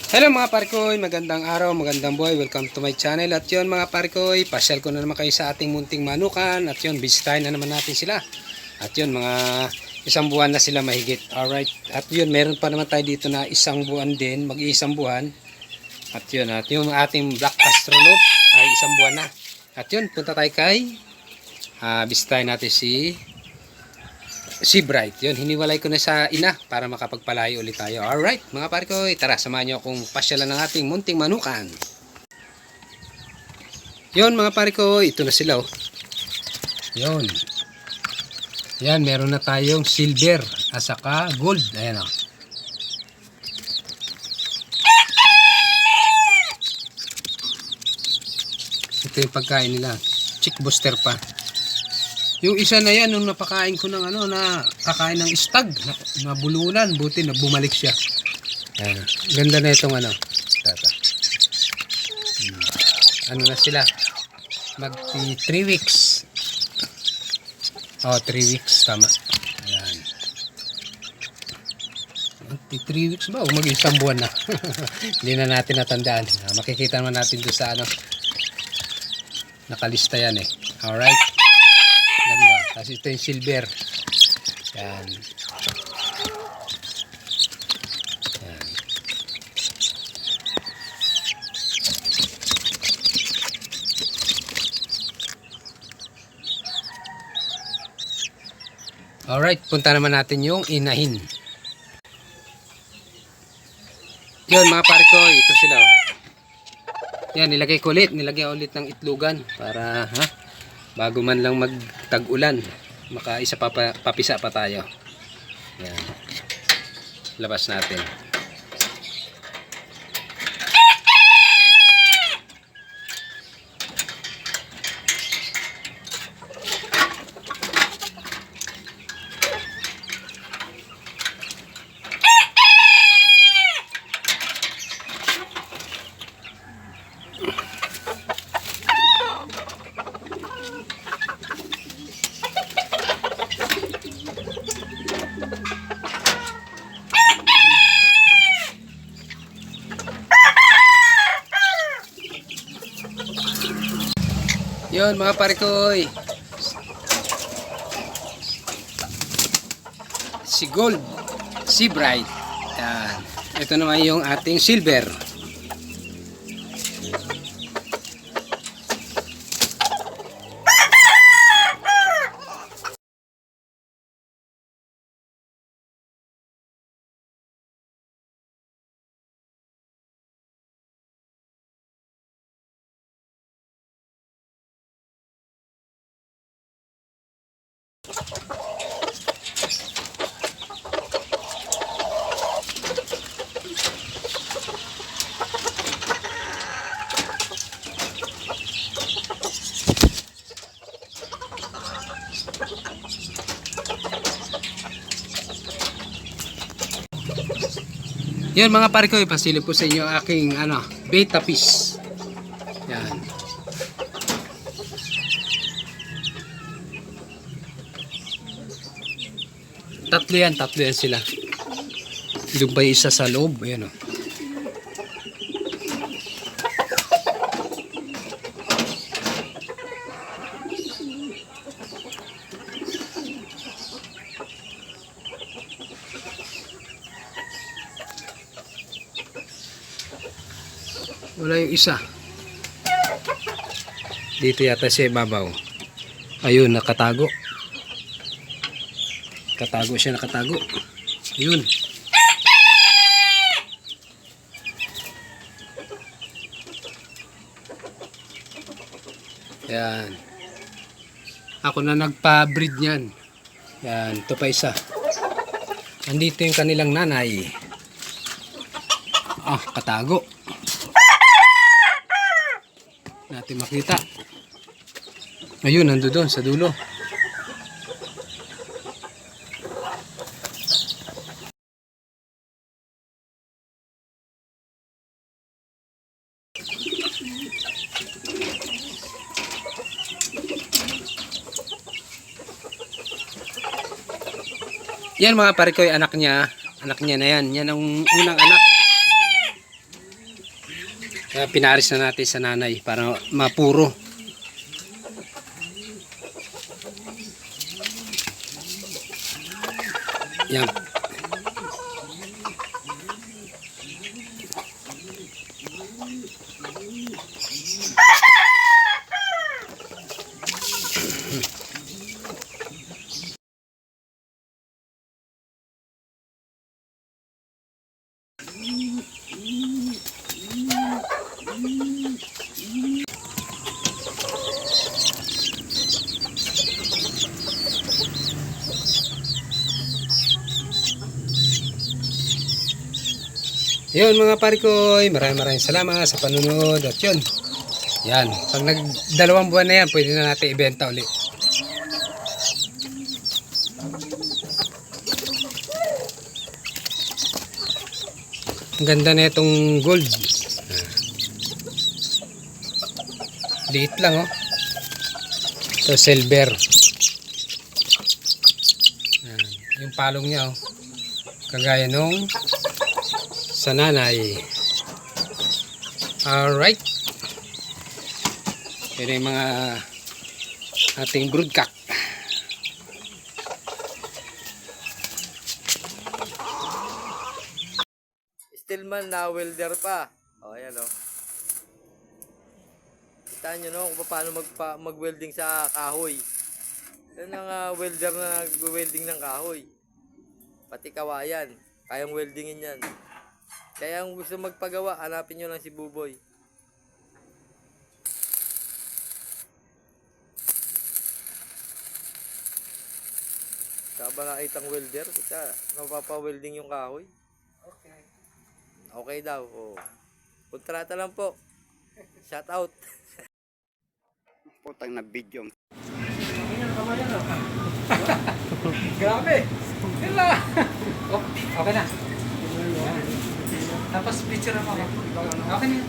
Hello mga parikoy, magandang araw, magandang buhay, welcome to my channel. At yun mga parikoy, pasyal ko na naman kayo sa ating munting manukan. At yun, bisitahin na naman natin sila. At yun, mga isang buwan na sila mahigit. Alright, at yun, meron pa naman tayo dito na isang buwan din, mag-iisang buwan. At yung ating black astrolop ay isang buwan na. At yun, punta tayo kay bisitahin natin si Bright. Yun, hiniwalay ko na sa ina para makapagpalayo ulit tayo. Alright, mga pare ko, tara, samahan nyo akong pasyalan ng ating munting manukan. Yun, mga pare ko, ito na sila. Oh. Yun. Yan, meron na tayong silver at saka gold. Ayan o. Ito yung pagkain nila. Chick booster pa. Yung isa na yan, nung napakain ko ng na kakain ng stag, na bulunan, buti na bumalik siya. Ayan. Ganda na itong tata. Ano na sila? Mag 3 weeks. Oh, 3 weeks, tama. Ayan. Mag 3 weeks ba? O mag isang buwan na. Hindi na natin natandaan. Makikita naman natin doon sa nakalista yan eh. Alright. Ganda. Tapos ito yung silver. Yan. Yan. Alright, punta naman natin yung inahin. Yun mga pare ko, ito sila. Yan, nilagay ko ulit. Nilagay ulit ng itlogan para bago man lang magtag-ulan, makaisa papisa pa tayo. Yan. Labas natin. Yun mga parikoy, si Gold, si Bright. Yan. Ito naman yung ating silver. Yan mga pare ko, ipasilip po sa inyo aking beta fish. Yan. Tatlo yan sila. Doon pa isa sa loob, ayan o. Wala yung isa. Dito yata siya ibabaw. Ayun, nakatago. Nakatago. Ayun. Yan. Ako na nagpa-breed niyan. Yan, ito pa isa. Andito yung kanilang nanay. Katago. Natin makita. Ayun, nando doon sa dulo. Yan mga pare ko, anak niya na yan. Yan ang unang anak. Kaya pinaris na natin sa nanay para mapuro. Yan. Yun mga pare ko, maraming salamat sa panunod at yun. Yan, pag nagdalawang buwan na yan, pwede na natin ibenta ulit. Ang ganda na itong gold. Liit lang oh. Ito silver. Yan, yung palong niya oh. Kagaya nung sa nanay. Alright. Yan yung mga ating broodcock. Stillman na welder pa. O, ayan o. Kita nyo no kung paano mag-welding sa kahoy. Yan ang welder na nag-welding ng kahoy. Pati kawayan. Kayang weldingin yan. Kaya kung gusto magpagawa, hanapin nyo lang si Buboy. Saba nakitang welder, kita napapa-welding yung kahoy. Okay. Okay daw. Oh. Kontrata lang po. Shout out. Putang na video. Grabe. Sila. Oh, okay na. Tapos picture mo ako. Okay na.